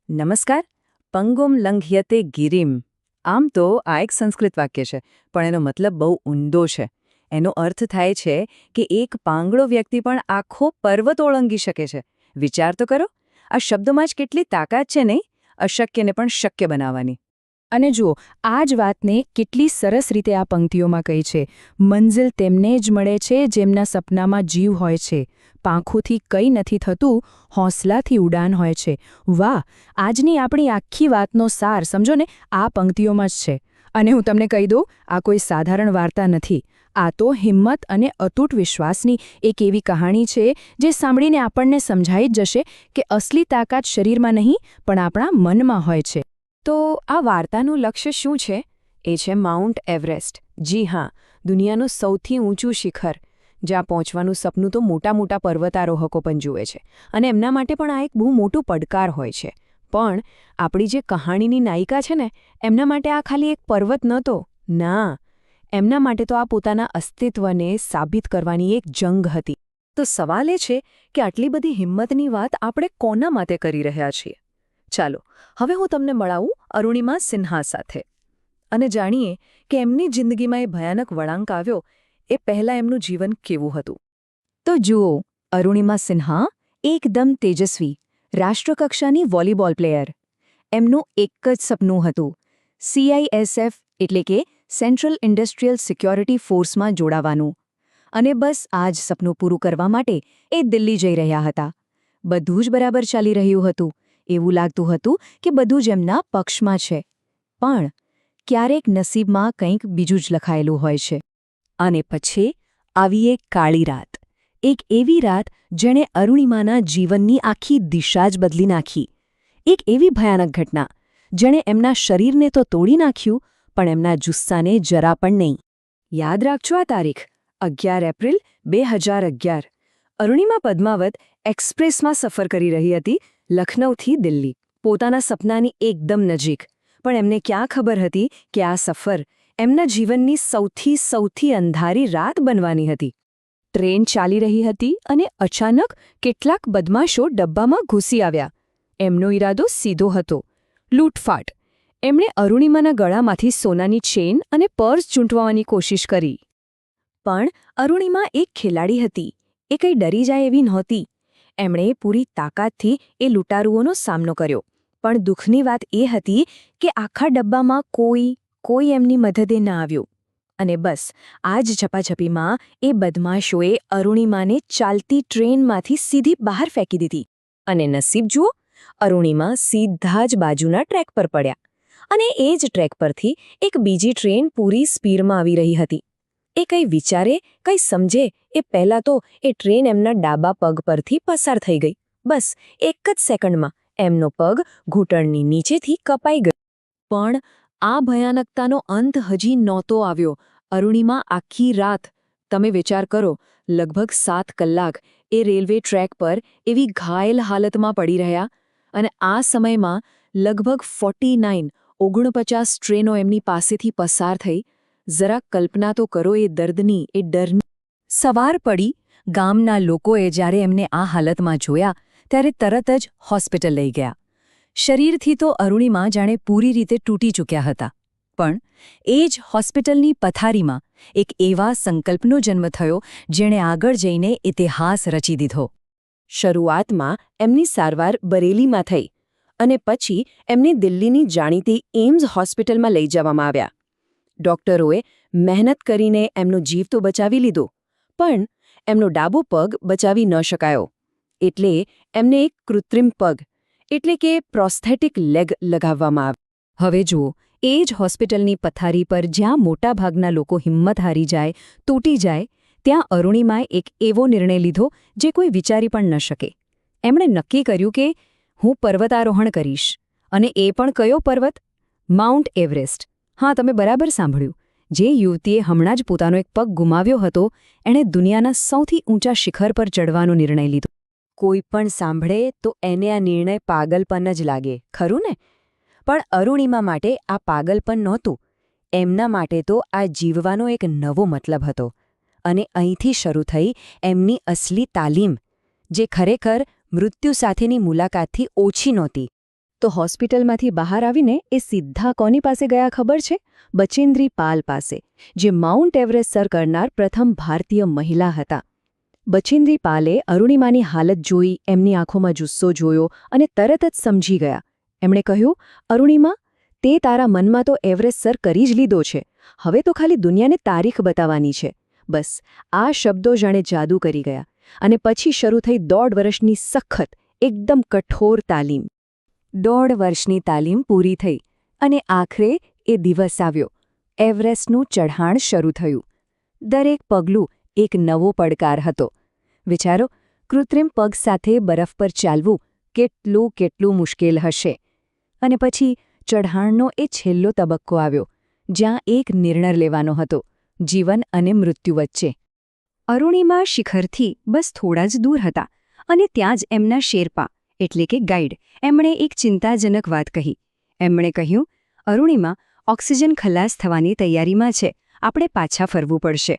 નમસ્કાર. પંગુમ લંઘ્યતે ગિરિમ. આમ તો આ એક સંસ્કૃત વાક્ય છે, પણ એનો મતલબ બહુ ઊંડો છે. એનો અર્થ થાય છે કે એક પાંગળો વ્યક્તિ પણ આખો પર્વત ઓળંગી શકે છે. વિચાર તો કરો, આ શબ્દોમાં જ કેટલી તાકાત છે નહીં, અશક્યને પણ શક્ય બનાવવાની. અને જુઓ, આ જ વાતને કેટલી સરસ રીતે આ પંક્તિઓમાં કહી છે. મંઝિલ તેમને જ મળે છે જેમના સપનામાં જીવ હોય છે. પાંખોથી કંઈ નથી થતું, હોંસલાથી ઉડાન હોય છે. વાહ! આજની આપણી આખી વાતનો સાર સમજો ને આ પંક્તિઓમાં જ છે. અને હું તમને કહી દઉં, આ કોઈ સાધારણ વાર્તા નથી. આ તો હિંમત અને અતૂટ વિશ્વાસની એક એવી કહાણી છે જે સાંભળીને આપણને સમજાઈ જ જશે કે અસલી તાકાત શરીરમાં નહીં પણ આપણા મનમાં હોય છે. તો આ વાર્તાનું લક્ષ્ય શું છે? એ છે માઉન્ટ એવરેસ્ટ. જી હા, દુનિયાનું સૌથી ઊંચું શિખર, જ્યાં પહોંચવાનું સપનું તો મોટા મોટા પર્વતારોહકો પણ જુએ છે, અને એમના માટે પણ આ એક બહુ મોટું પડકાર હોય છે. પણ આપણી જે કહાણીની નાયિકા છે ને, એમના માટે આ ખાલી એક પર્વત નહોતો. ના, એમના માટે તો આ પોતાના અસ્તિત્વને સાબિત કરવાની એક જંગ હતી. તો સવાલ એ છે કે આટલી બધી હિંમતની વાત આપણે કોના માટે કરી રહ્યા છીએ? ચાલો, હવે હું તમને મળાવું અરુણિમા સિન્હા સાથે અને જાણીએ કે એમની જિંદગીમાં એ ભયાનક વળાંક આવ્યો એ પહેલાં એમનું જીવન કેવું હતું. તો જુઓ, અરુણિમા સિન્હા એકદમ તેજસ્વી, રાષ્ટ્રકક્ષાની વોલીબોલ પ્લેયર. એમનું એક જ સપનું હતું, CISF એટલે કે સેન્ટ્રલ ઇન્ડસ્ટ્રીયલ સિક્યોરિટી ફોર્સમાં જોડાવાનું. અને બસ આ જ સપનું પૂરું કરવા માટે એ દિલ્હી જઈ રહ્યા હતા. બધું જ બરાબર ચાલી રહ્યું હતું. એવું લાગતું હતું કે બધું જ એમના પક્ષમાં છે. પણ ક્યારેક નસીબમાં કંઈક બીજું જ લખાયેલું હોય છે. અને પછી આવી એક કાળી રાત. એક એવી રાત જેણે અરુણિમાના જીવનની આખી દિશા જ બદલી નાખી. એક એવી ભયાનક ઘટના જેણે એમના શરીરને તો તોડી નાખ્યું, પણ એમના જુસ્સાને જરા પણ નહીં. યાદ રાખજો આ તારીખ, 11 એપ્રિલ 2011. અરુણિમા પદ્માવત એક્સપ્રેસમાં સફર કરી રહી હતી, લખનૌથી દિલ્હી, પોતાના સપનાની એકદમ નજીક. પણ એમને ક્યાં ખબર હતી કે આ સફર એમના જીવનની સૌથી અંધારી રાત બનવાની હતી. ટ્રેન ચાલી રહી હતી અને અચાનક કેટલાક બદમાશો ડબ્બામાં ઘૂસી આવ્યા. એમનો ઈરાદો સીધો હતો, લૂંટફાટ. એમણે અરુણિમાના ગળામાંથી સોનાની ચેન અને પર્સ ચૂંટવાની કોશિશ કરી. પણ અરુણિમા એક ખેલાડી હતી, એ કંઈ ડરી જાય એવી નહોતી. એમણે પૂરી તાકાતથી એ લૂંટારુઓનો સામનો કર્યો. પણ દુઃખની વાત એ હતી કે આખા ડબ્બામાં કોઈ એમની મદદે ન આવ્યું. અને બસ આ જ ઝપાઝપીમાં એ બદમાશોએ અરુણિમાને ચાલતી ટ્રેનમાંથી સીધી બહાર ફેંકી દીધી. અને નસીબ જુઓ, અરુણિમા સીધા જ બાજુના ટ્રેક પર પડ્યા. અને એ જ ટ્રેક પરથી એક બીજી ટ્રેન પૂરી સ્પીડમાં આવી રહી હતી. એ કંઈ વિચારે, કંઈ સમજે એ પહેલાં તો એ ટ્રેન એમના ડાબા પગ પરથી પસાર થઈ ગઈ. બસ એક જ સેકન્ડમાં એમનો પગ ઘૂંટણની નીચેથી કપાઈ ગયો. પણ આ ભયાનકતાનો અંત હજી નહોતો આવ્યો. અરુણિમા આખી રાત, તમે વિચાર કરો, લગભગ 7 કલાક એ રેલવે ટ્રેક પર એવી ઘાયલ હાલતમાં પડી રહ્યા. અને આ સમયમાં લગભગ 49 ટ્રેનો એમની પાસેથી પસાર થઈ. જરા કલ્પના તો કરો એ દર્દની, એ ડરની. સવાર પડી, ગામના લોકોએ જ્યારે એમને આ હાલતમાં જોયા ત્યારે તરત જ હોસ્પિટલ લઈ ગયા. શરીરથી તો અરુણિમા જાણે પૂરી રીતે તૂટી ચૂક્યા હતા. પણ એ જ હોસ્પિટલની પથારીમાં એક એવા સંકલ્પનો જન્મ થયો જેણે આગળ જઈને ઇતિહાસ રચી દીધો. શરૂઆતમાં એમની સારવાર બરેલીમાં થઈ અને પછી એમને દિલ્હીની જાણીતી એમ્સ હોસ્પિટલમાં લઈ જવામાં આવ્યા. ડોક્ટરોએ મહેનત કરીને એમનો જીવ તો બચાવી લીધો, પણ એમનો ડાબો પગ બચાવી ન શકાયો. એટલે એમને એક કૃત્રિમ પગ એટલે કે પ્રોસ્થેટિક લેગ લગાવવામાં આવ્યો. હવે જુઓ, એ જ હોસ્પિટલની પથારી પર જ્યાં મોટાભાગના લોકો હિંમત હારી જાય, તૂટી જાય, ત્યાં અરુણિમાએ એક એવો નિર્ણય લીધો જે કોઈ વિચારી પણ ન શકે. એમણે નક્કી કર્યું કે હું પર્વતારોહણ કરીશ. અને એ પણ કયો પર્વત? Mount Everest. હા, તમે બરાબર સાંભળ્યું. જે યુવતીએ હમણાં જ પોતાનો એક પગ ગુમાવ્યો હતો, એણે દુનિયાના સૌથી ઊંચા શિખર પર ચડવાનો નિર્ણય લીધો. કોઈ પણ સાંભળે તો એને આ નિર્ણય પાગલપન જ લાગે, ખરું ને? પણ અરુણિમા માટે આ પાગલપન નહોતું. એમના માટે તો આ જીવવાનો એક નવો મતલબ હતો. અને અહીંથી શરૂ થઈ એમની અસલી તાલીમ, જે ખરેખર મૃત્યુ સાથેની મુલાકાતથી ઓછી નહોતી. તો હોસ્પિટલમાંથી બહાર આવીને એ સીધા કોની પાસે ગયા ખબર છે? બચેન્દ્રી પાલ પાસે, જે માઉન્ટ એવરેસ્ટ સર કરનાર પ્રથમ ભારતીય મહિલા હતા. બચેન્દ્રી પાલે અરુણિમાની હાલત જોઈ, એમની આંખોમાં જુસ્સો જોયો અને તરત જ સમજી ગયા. એમણે કહ્યું, અરુણિમા, તે તારા મનમાં તો એવરેસ્ટ સર કરી જ લીધો છે. હવે તો ખાલી દુનિયાને તારીખ બતાવવાની છે. બસ આ શબ્દો જાણે જાદુ કરી ગયા. અને પછી શરૂ થઈ 1.5 વર્ષની સખત, એકદમ કઠોર તાલીમ. 1.5 વર્ષની તાલીમ પૂરી થઈ અને આખરે એ દિવસ આવ્યો. એવરેસ્ટનું ચઢાણ શરૂ થયું. દરેક પગલું એક નવો પડકાર હતો. વિચારો, કૃત્રિમ પગ સાથે બરફ પર ચાલવું કેટલું મુશ્કેલ હશે. અને પછી ચઢાણનો એ છેલ્લો તબક્કો આવ્યો, જ્યાં એક નિર્ણય લેવાનો હતો, જીવન અને મૃત્યુ વચ્ચે. અરુણિમા શિખરથી બસ થોડા જ દૂર હતા અને ત્યાં જ એમના શેરપા એટલે કે ગાઈડ એમણે એક ચિંતાજનક વાત કહી. એમણે કહ્યું, અરુણિમા, ઓક્સિજન ખલાસ થવાની તૈયારીમાં છે, આપણે પાછા ફરવું પડશે.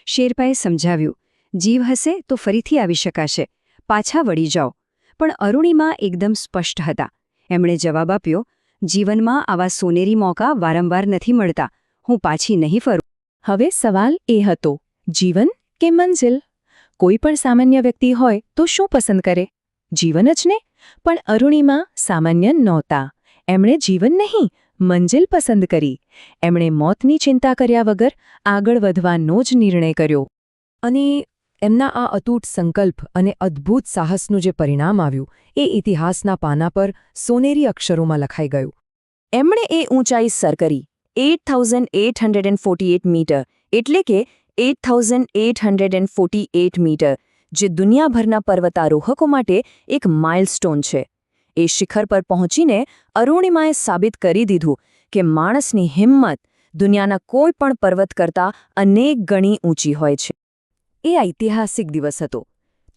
શેરપાએ સમજાવ્યું, જીવ હશે તો ફરીથી આવી શકાશે, પાછા વળી જાઓ. પણ અરુણિમા એકદમ સ્પષ્ટ હતા. એમણે જવાબ આપ્યો, જીવનમાં આવા સોનેરી મોકા વારંવાર નથી મળતા, હું પાછી નહીં ફરું. હવે સવાલ એ હતો, જીવન કે મંજિલ? કોઈ પણ સામાન્ય વ્યક્તિ હોય તો શું પસંદ કરે? જીવન જ ને? પણ અરુણિમા સામાન્ય નહોતા. એમણે જીવન નહીં, મંજિલ પસંદ કરી. એમણે મોતની ચિંતા કર્યા વગર આગળ વધવાનો જ નિર્ણય કર્યો. અને એમના આ અતૂટ સંકલ્પ અને અદ્ભુત સાહસનું જે પરિણામ આવ્યું, એ ઇતિહાસના પાના પર સોનેરી અક્ષરોમાં લખાઈ ગયું. એમણે એ ઊંચાઈ સર કરી, 8,848 મીટર, એટલે કે 8,848 મીટર, જે દુનિયાભરના પર્વતારોહકો માટે એક માઇલસ્ટોન છે. એ શિખર પર પહોંચીને અરુણિમાએ સાબિત કરી દીધું કે માણસની હિંમત દુનિયાના કોઈ પણ પર્વત કરતાં અનેક ગણી ઊંચી હોય છે. એ ઐતિહાસિક દિવસ હતો,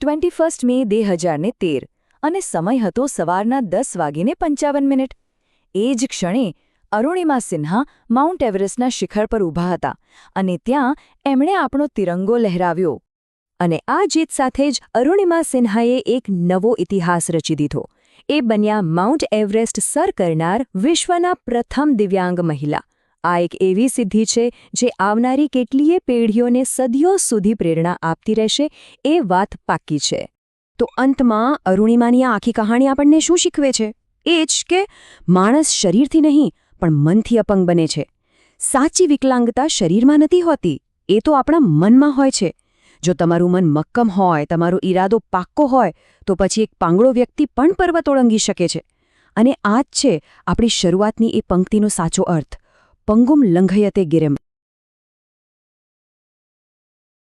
21 મે 2013, અને સમય હતો સવારના 10:55. એ જ ક્ષણે અરુણિમા સિન્હા માઉન્ટ એવરેસ્ટના શિખર પર ઊભા હતા અને ત્યાં એમણે આપણો તિરંગો લહેરાવ્યો. અને આ જીત સાથે જ અરુણિમા સિન્હાએ એક નવો ઇતિહાસ રચી દીધો. એ બન્યા માઉન્ટ એવરેસ્ટ સર કરનાર વિશ્વના પ્રથમ દિવ્યાંગ મહિલા. આ એક એવી સિદ્ધિ છે જે આવનારી કેટલીય પેઢીઓને સદીઓ સુધી પ્રેરણા આપતી રહેશે, એ વાત પાક્કી છે. તો અંતમાં અરુણિમાની આ આખી કહાણી આપણને શું શીખવે છે? એ જ કે માણસ શરીરથી નહીં પણ મનથી અપંગ બને છે. સાચી વિકલાંગતા શરીરમાં નથી હોતી, એ તો આપણા મનમાં હોય છે. જો તમારું મન મક્કમ હોય, તમારો ઈરાદો પાક્કો હોય, તો પછી એક પાંગળો વ્યક્તિ પણ પર્વત ઓળંગી શકે છે. અને આ જ છે આપણી શરૂઆતની એ પંક્તિનો સાચો અર્થ, પંગુમ લંઘયતે ગિરિમ.